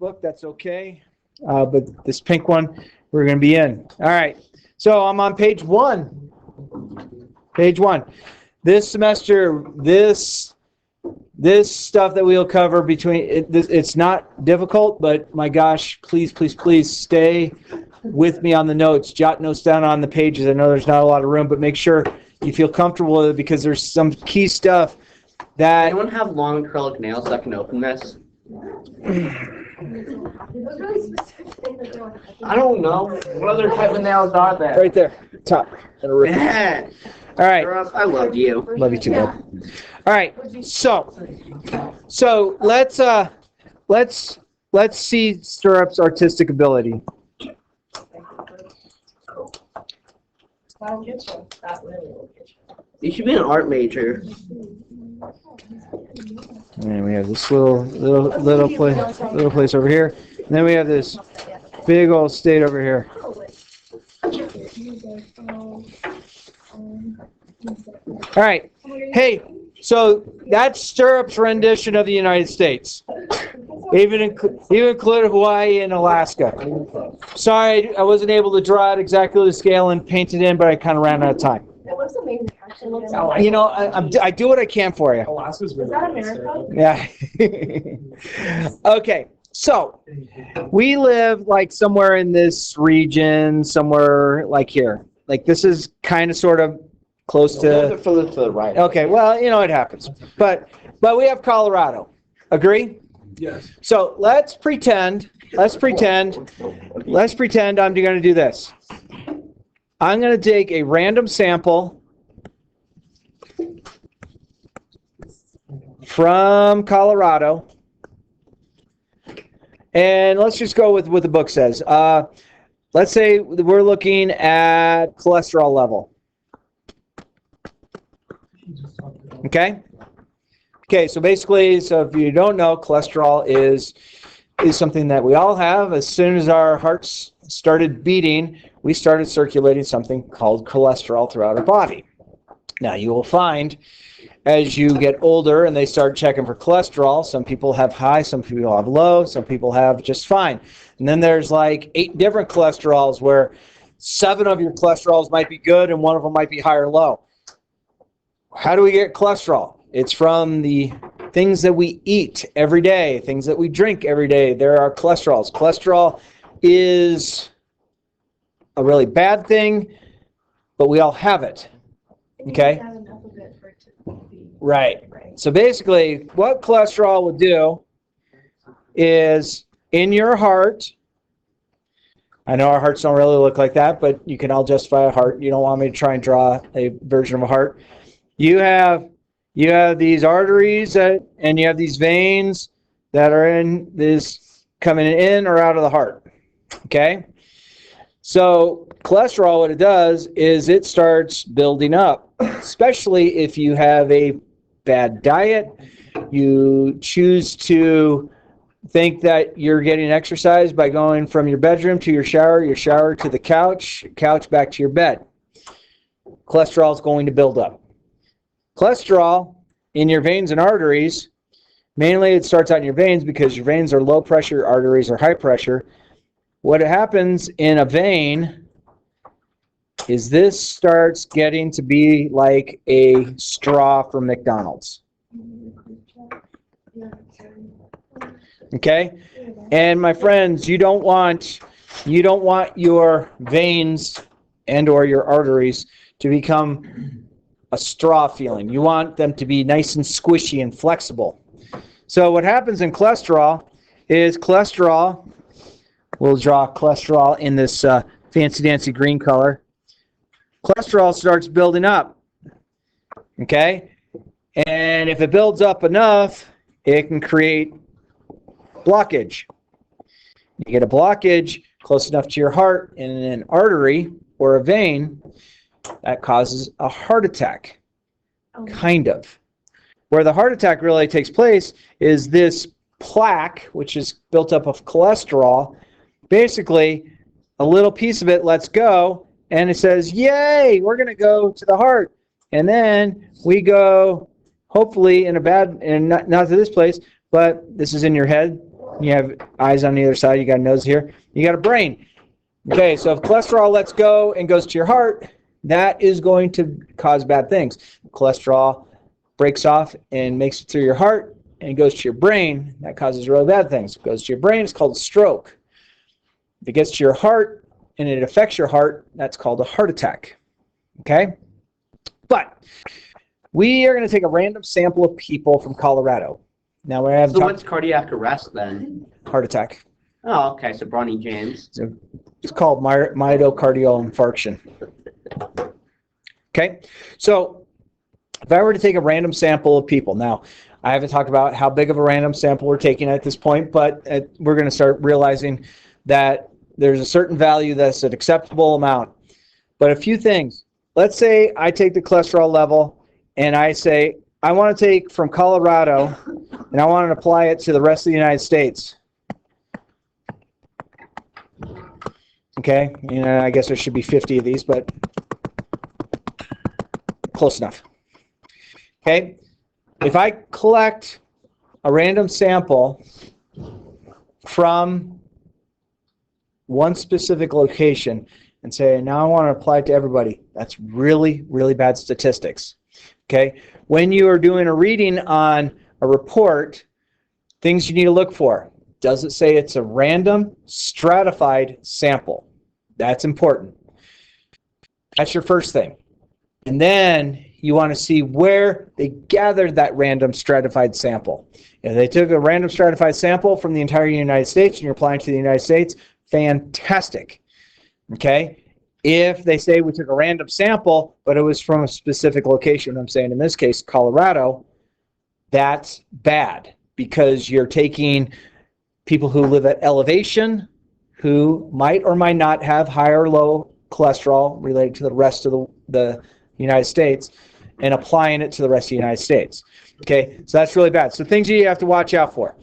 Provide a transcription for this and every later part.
book, that's okay. But this pink one, we're going to be in. All right. So I'm on page 1. Page 1. This semester, this stuff that we'll cover it's not difficult, but my gosh, please stay with me on the notes. Jot notes down on the pages. I know there's not a lot of room, but make sure you feel comfortable with it because there's some key stuff that... Anyone have long acrylic nails that can open this? I don't know. What other type of nails are there? Right there, top. Yeah. All right. I love you. Love you too, bud. All right. So let's see Stirrup's artistic ability. You should be an art major. And we have this little place over here. And then we have this big old state over here. All right. Hey, so that's Stirrup's rendition of the United States. Even included Hawaii and Alaska. Sorry, I wasn't able to draw it exactly the scale and paint it in, but I kind of ran out of time. It looks amazing. Actually, You know, I do what I can for you. Is that America? Yeah. Okay, so we live like somewhere in this region, somewhere like here. Like this is kind of sort of close to... Further to the right. Okay, well, you know, it happens. But we have Colorado. Agree? Yes. So let's pretend I'm going to do this. I'm going to take a random sample from Colorado, and let's just go with what the book says. Let's say we're looking at cholesterol level. Okay? Okay, so basically, if you don't know, cholesterol is something that we all have. As soon as our hearts started beating, we started circulating something called cholesterol throughout our body. Now, you will find as you get older and they start checking for cholesterol, some people have high, some people have low, some people have just fine. And then there's like 8 different cholesterols where 7 of your cholesterols might be good and 1 of them might be high or low. How do we get cholesterol? It's from the things that we eat every day, things that we drink every day. There are cholesterols. Cholesterol is a really bad thing, but we all have it. Okay? Right. So basically, what cholesterol will do is in your heart, I know our hearts don't really look like that, but you can all justify a heart. You don't want me to try and draw a version of a heart. You have these arteries and you have these veins that are in this coming in or out of the heart. Okay? So cholesterol, what it does is it starts building up, especially if you have a bad diet. You choose to think that you're getting exercise by going from your bedroom to your shower to the couch back to your bed. Cholesterol is going to build up. Cholesterol in your veins and arteries, mainly it starts out in your veins because your veins are low pressure, arteries are high pressure. What happens in a vein is this starts getting to be like a straw from McDonald's. Okay? And my friends, you don't want your veins and or your arteries to become a straw feeling. You want them to be nice and squishy and flexible. So what happens in cholesterol is we'll draw cholesterol in this fancy dancy green color. Cholesterol starts building up. Okay? And if it builds up enough, it can create blockage. You get a blockage close enough to your heart in an artery or a vein, that causes a heart attack. Kind of. Where the heart attack really takes place is this plaque, which is built up of cholesterol. Basically, a little piece of it lets go, and it says, yay, we're going to go to the heart. And then we go, hopefully, not to this place, but this is in your head. You have eyes on either side. You got a nose here. You got a brain. Okay, so if cholesterol lets go and goes to your heart, that is going to cause bad things. Cholesterol breaks off and makes it through your heart and goes to your brain. That causes really bad things. It goes to your brain, it's called a stroke. If it gets to your heart and it affects your heart, that's called a heart attack. Okay? But we are going to take a random sample of people from Colorado. Now we're having So what's cardiac arrest then? heart attack. Oh, okay. So Bronny James. It's called myocardial infarction. Okay, so if I were to take a random sample of people, now I haven't talked about how big of a random sample we're taking at this point, but we're going to start realizing that there's a certain value that's an acceptable amount. But a few things. Let's say I take the cholesterol level and I say, I want to take from Colorado and I want to apply it to the rest of the United States. Okay, I guess there should be 50 of these, but close enough. Okay, if I collect a random sample from one specific location and say, now I want to apply it to everybody, that's really, really bad statistics. Okay, when you are doing a reading on a report, things you need to look for. Does it say it's a random stratified sample? That's important. That's your first thing. And then you want to see where they gathered that random stratified sample. If they took a random stratified sample from the entire United States and you're applying to the United States, fantastic. Okay? If they say we took a random sample, but it was from a specific location, I'm saying in this case, Colorado, that's bad because you're taking people who live at elevation, who might or might not have high or low cholesterol related to the rest of the United States, and applying it to the rest of the United States. Okay, so that's really bad. So things you have to watch out for.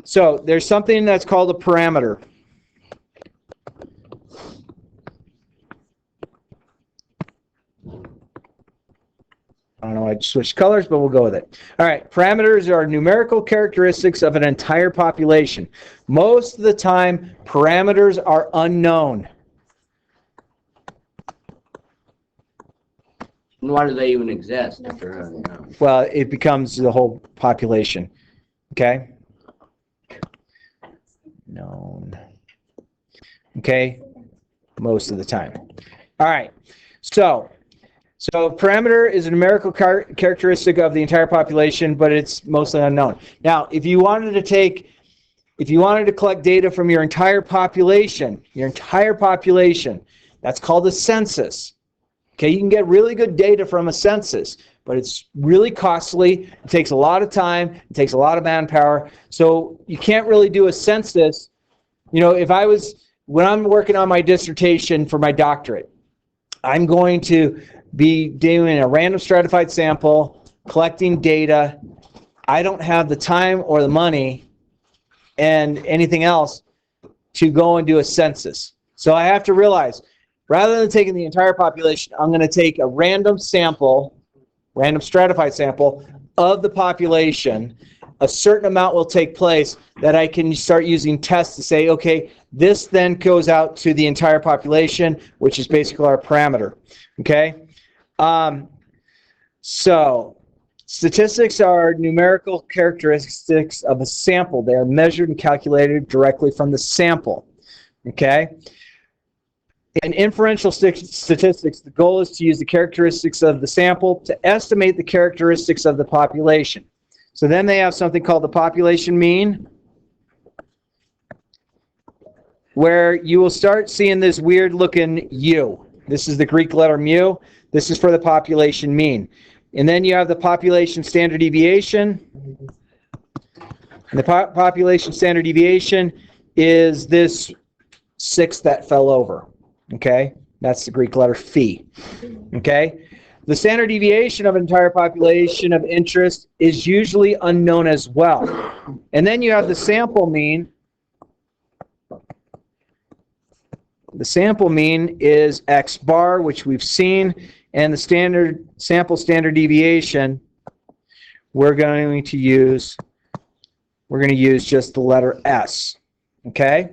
So there's something that's called a parameter. I don't know why I switched colors, but we'll go with it. All right, parameters are numerical characteristics of an entire population. Most of the time, parameters are unknown. Why do they even exist if they're unknown? Well, it becomes the whole population. Okay? Known. Okay? Most of the time. All right, so parameter is a numerical characteristic of the entire population, but it's mostly unknown. Now, if you wanted to collect data from your entire population, that's called a census. Okay, you can get really good data from a census, but it's really costly. It takes a lot of time. It takes a lot of manpower. So you can't really do a census. When I'm working on my dissertation for my doctorate, I'm going to be doing a random stratified sample, collecting data. I don't have the time or the money and anything else to go and do a census. So I have to realize, rather than taking the entire population, I'm going to take a random sample, random stratified sample of the population. A certain amount will take place that I can start using tests to say, okay, this then goes out to the entire population, which is basically our parameter. Okay? So statistics are numerical characteristics of a sample. They are measured and calculated directly from the sample. Okay? In inferential statistics, the goal is to use the characteristics of the sample to estimate the characteristics of the population. So then they have something called the population mean, where you will start seeing this weird looking U. This is the Greek letter mu. This is for the population mean. And then you have the population standard deviation. And the population standard deviation is this 6 that fell over. Okay? That's the Greek letter phi. Okay? The standard deviation of an entire population of interest is usually unknown as well. And then you have the sample mean. The sample mean is X bar, which we've seen, and the standard deviation, we're going to use we're going to use just the letter S. Okay?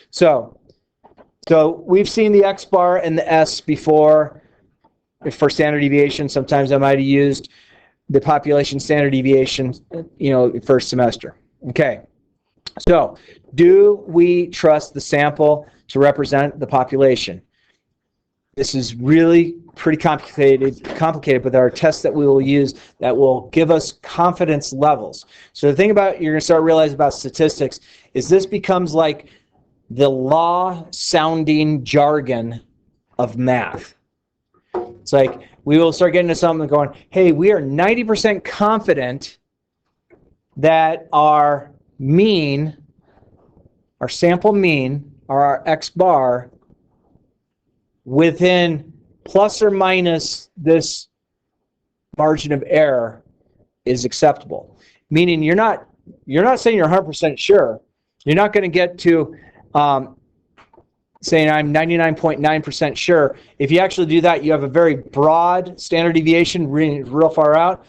So we've seen the X bar and the S before for standard deviation. Sometimes I might have used the population standard deviation, first semester. Okay. So, do we trust the sample to represent the population? This is really pretty complicated, but there are tests that we will use that will give us confidence levels. So the thing about you're going to start realizing about statistics is this becomes like the law-sounding jargon of math. It's like we will start getting to something going, hey, we are 90% confident that our mean, our sample mean, or our X bar, within plus or minus this margin of error is acceptable. Meaning you're not saying you're 100% sure. You're not going to get to saying I'm 99.9% sure. If you actually do that, you have a very broad standard deviation real far out.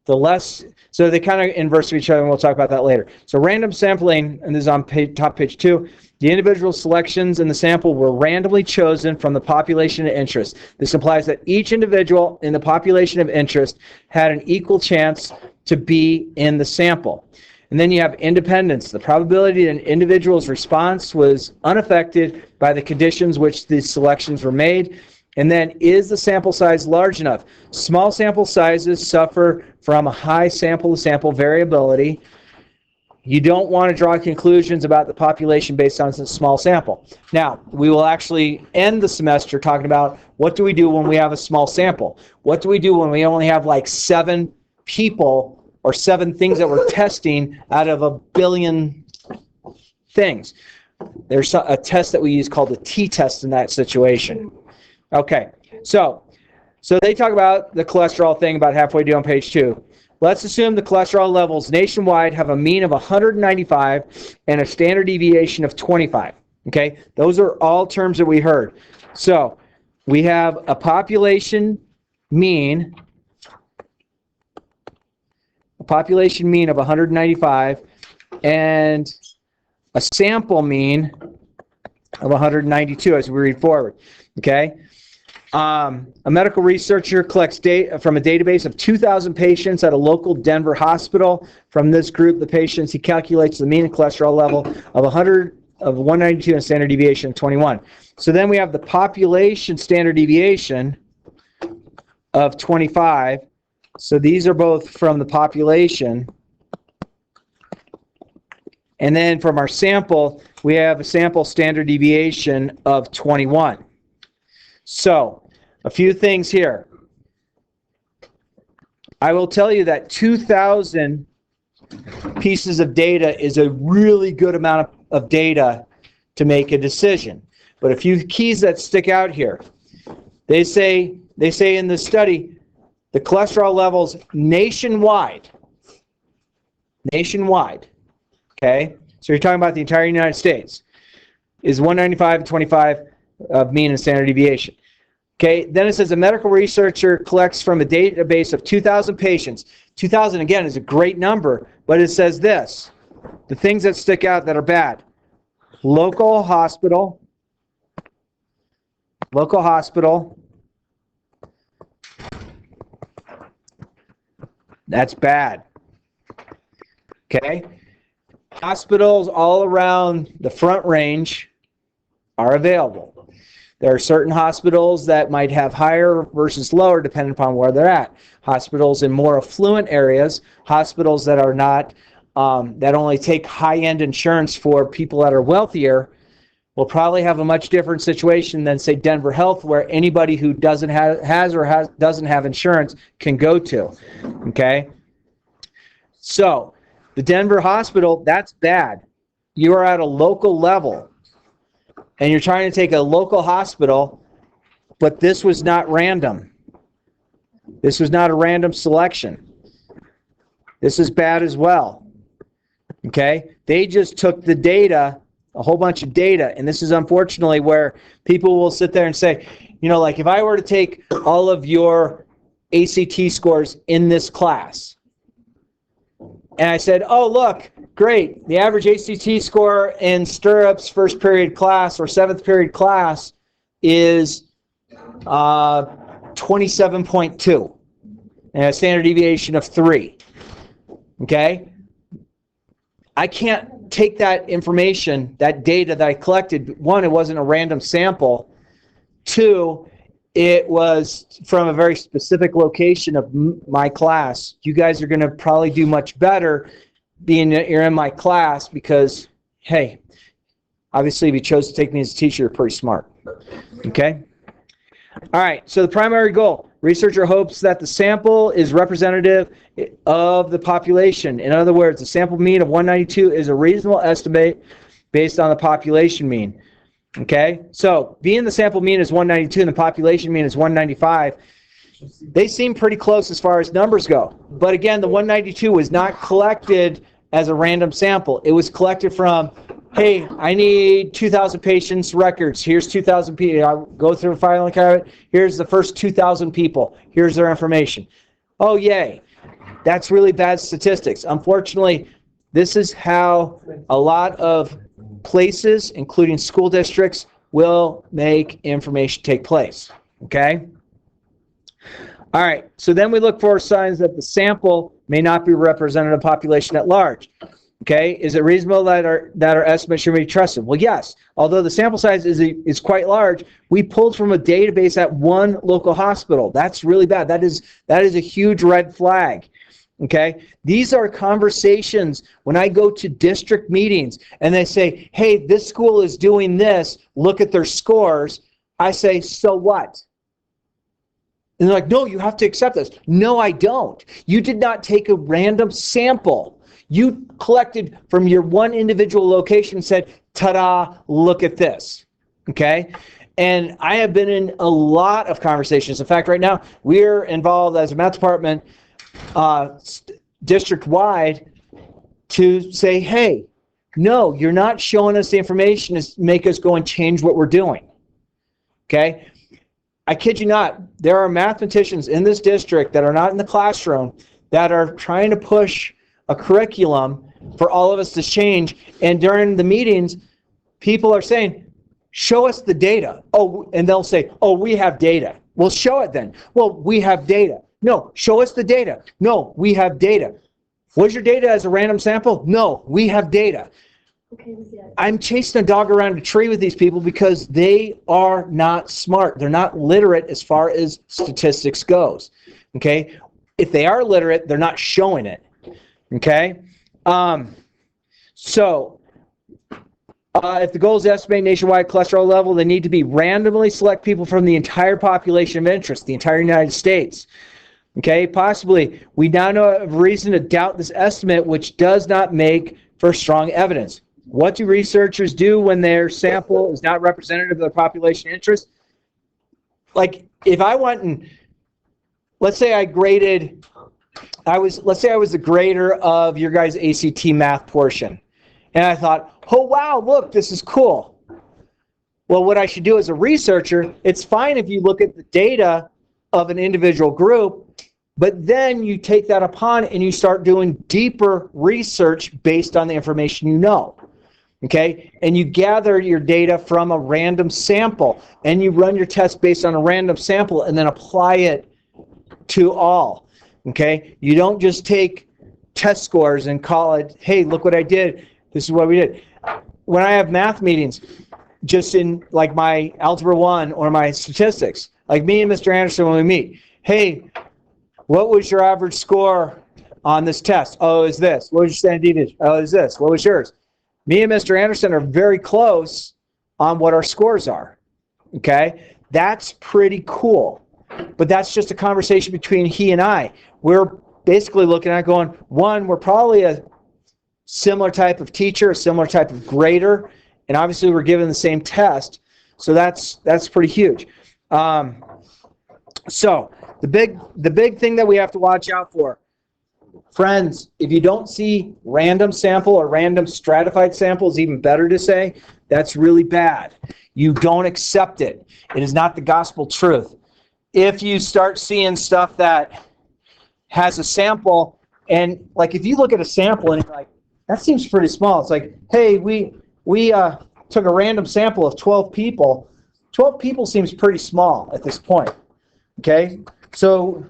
The less, so they kind of inverse of each other, and we'll talk about that later. So random sampling, and this is on top page 2, the individual selections in the sample were randomly chosen from the population of interest. This implies that each individual in the population of interest had an equal chance to be in the sample. And then you have independence. The probability that an individual's response was unaffected by the conditions which these selections were made. And then, is the sample size large enough? Small sample sizes suffer from a high sample-to-sample variability. You don't want to draw conclusions about the population based on a small sample. Now, we will actually end the semester talking about what do we do when we have a small sample? What do we do when we only have like 7 people or 7 things that we're testing out of a billion things? There's a test that we use called the t-test in that situation. Okay, so they talk about the cholesterol thing about halfway down page 2. Let's assume the cholesterol levels nationwide have a mean of 195 and a standard deviation of 25. Okay, those are all terms that we heard. So we have a population mean of 195 and a sample mean of 192 as we read forward. Okay. A medical researcher collects data from a database of 2,000 patients at a local Denver hospital. From this group, the patients, he calculates the mean cholesterol level of 192 and standard deviation of 21. So then we have the population standard deviation of 25. So these are both from the population. And then from our sample, we have a sample standard deviation of 21. So, a few things here. I will tell you that 2,000 pieces of data is a really good amount of data to make a decision. But a few keys that stick out here. They say in the study, the cholesterol levels nationwide, okay? So you're talking about the entire United States, is 195 and 25 of mean and standard deviation. Okay, then it says a medical researcher collects from a database of 2,000 patients. 2,000, again, is a great number, but it says this. The things that stick out that are bad. Local hospital. That's bad. Okay? Hospitals all around the Front Range are available. There are certain hospitals that might have higher versus lower depending upon where they're at. Hospitals in more affluent areas, hospitals that are not, that only take high-end insurance for people that are wealthier, will probably have a much different situation than, say, Denver Health, where anybody who doesn't doesn't have insurance can go to. Okay? So, the Denver hospital, that's bad. You are at a local level. And you're trying to take a local hospital, but this was not random. This was not a random selection. This is bad as well. Okay? They just took the data, a whole bunch of data, and this is unfortunately where people will sit there and say, like if I were to take all of your ACT scores in this class, And I said, oh, look, great. The average ACT score in Stirrups first period class or seventh period class is 27.2 and a standard deviation of 3. Okay? I can't take that information, that data that I collected. One, it wasn't a random sample. Two, it was from a very specific location of my class. You guys are going to probably do much better being that you're in my class because, hey, obviously if you chose to take me as a teacher, you're pretty smart. Okay? All right, so the primary goal. Researcher hopes that the sample is representative of the population. In other words, the sample mean of 192 is a reasonable estimate based on the population mean. Okay, so being the sample mean is 192 and the population mean is 195, they seem pretty close as far as numbers go. But again, the 192 was not collected as a random sample. It was collected from, hey, I need 2,000 patients' records. Here's 2,000 people. I'll go through a filing cabinet. Here's the first 2,000 people. Here's their information. Oh, yay. That's really bad statistics. Unfortunately, this is how a lot of places, including school districts, will make information take place. Okay? All right, so then we look for signs that the sample may not be representative of the population at large. Okay, is it reasonable that our estimates should be trusted? Well, yes. Although the sample size is quite large, we pulled from a database at one local hospital. That's really bad. That is a huge red flag. Okay, these are conversations when I go to district meetings and they say, hey, this school is doing this, look at their scores. I say, so what? And they're like, no, you have to accept this. No, I don't. You did not take a random sample. You collected from your one individual location and said, ta-da, look at this. Okay? And I have been in a lot of conversations. In fact, right now, we're involved as a math department district-wide to say, hey, no, you're not showing us the information to make us go and change what we're doing. Okay? I kid you not, there are mathematicians in this district that are not in the classroom that are trying to push a curriculum for all of us to change. And during the meetings, people are saying, show us the data. Oh, and they'll say, oh, we have data. Well, show it then. Well, we have data. No, show us the data. No, we have data. Was your data as a random sample? No, we have data. Okay, I'm chasing a dog around a tree with these people because they are not smart. They're not literate as far as statistics goes. Okay? If they are literate, they're not showing it. Okay? If the goal is to estimate nationwide cholesterol level, they need to be randomly select people from the entire population of interest, the entire United States. Okay? Possibly, we now know of reason to doubt this estimate, which does not make for strong evidence. What do researchers do when their sample is not representative of their population interest? Like, if I went and, let's say I was the grader of your guys' ACT math portion. And I thought, oh, wow, look, this is cool. Well, what I should do as a researcher, it's fine if you look at the data of an individual group, but then you take that upon and you start doing deeper research based on the information you know. Okay? And you gather your data from a random sample, and you run your test based on a random sample and then apply it to all. Okay? You don't just take test scores and call it, hey, look what I did. This is what we did. When I have math meetings, just in like my Algebra 1 or my statistics, like me and Mr. Anderson when we meet, hey, what was your average score on this test? Oh, it's this. What was your standard deviation? Oh, it's this. What was yours? Me and Mr. Anderson are very close on what our scores are. Okay? That's pretty cool. But that's just a conversation between he and I. We're basically looking at going, one, we're probably a similar type of teacher, a similar type of grader, and obviously we're given the same test. So that's pretty huge. So the big thing that we have to watch out for, friends, if you don't see random sample or random stratified sample is even better to say, that's really bad. You don't accept it. It is not the gospel truth. If you start seeing stuff that has a sample And like if you look at a sample and you're like, that seems pretty small. It's like, hey, we took a random sample of 12 people. 12 people seems pretty small at this point. Okay? So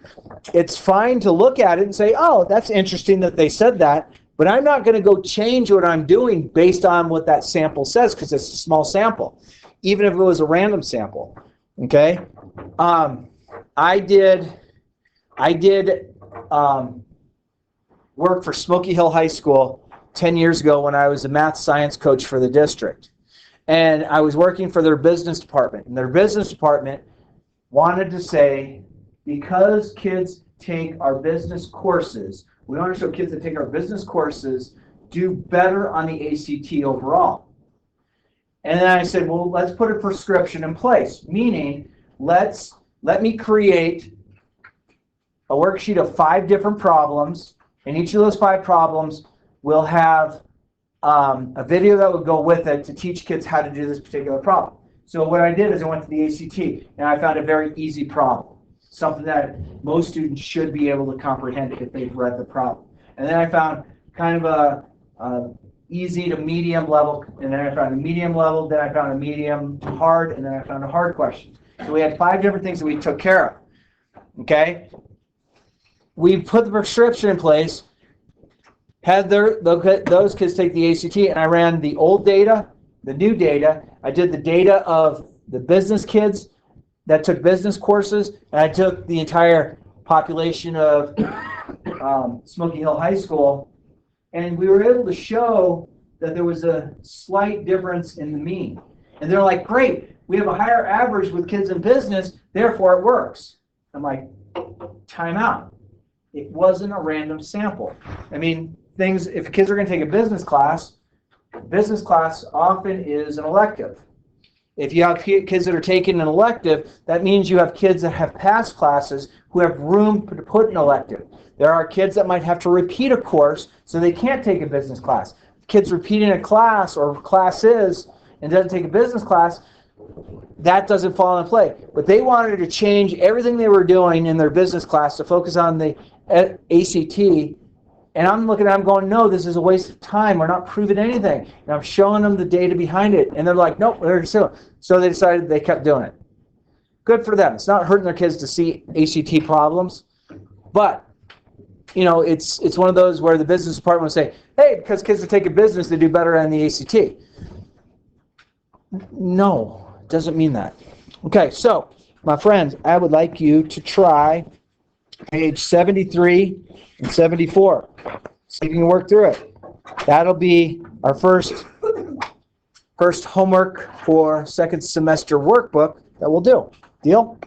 it's fine to look at it and say, oh, that's interesting that they said that, but I'm not going to go change what I'm doing based on what that sample says because it's a small sample, even if it was a random sample. Okay? I did work for Smoky Hill High School 10 years ago when I was a math science coach for the district. And I was working for their business department. And their business department wanted to say, because kids take our business courses, we want to show kids that take our business courses do better on the ACT overall. And then I said, well, let's put a prescription in place, meaning let me create a worksheet of 5 different problems, and each of those 5 problems will have a video that would go with it to teach kids how to do this particular problem. So what I did is I went to the ACT, and I found a very easy problem, something that most students should be able to comprehend if they've read the problem. And then I found kind of a easy to medium level, and then I found a medium level, then I found a medium to hard, and then I found a hard question. So we had 5 different things that we took care of. Okay? We put the prescription in place, had those kids take the ACT, and I ran the old data, the new data. I did the data of the business kids that took business courses, and I took the entire population of Smoky Hill High School, and we were able to show that there was a slight difference in the mean. And they're like, great, we have a higher average with kids in business, therefore it works. I'm like, time out. It wasn't a random sample. I mean, if kids are going to take a business class often is an elective. If you have kids that are taking an elective, that means you have kids that have passed classes who have room to put an elective. There are kids that might have to repeat a course so they can't take a business class. If kids repeating a class or classes and doesn't take a business class, that doesn't fall into play. But they wanted to change everything they were doing in their business class to focus on the ACT. And I'm looking at them going, no, this is a waste of time. We're not proving anything. And I'm showing them the data behind it. And they're like, nope, they're still. So they decided they kept doing it. Good for them. It's not hurting their kids to see ACT problems. But, it's one of those where the business department will say, hey, because kids that take a business, they do better on the ACT. No, it doesn't mean that. Okay, so, my friends, I would like you to try page 73 and 74. See if you can work through it. That'll be our first homework for second semester workbook that we'll do. Deal?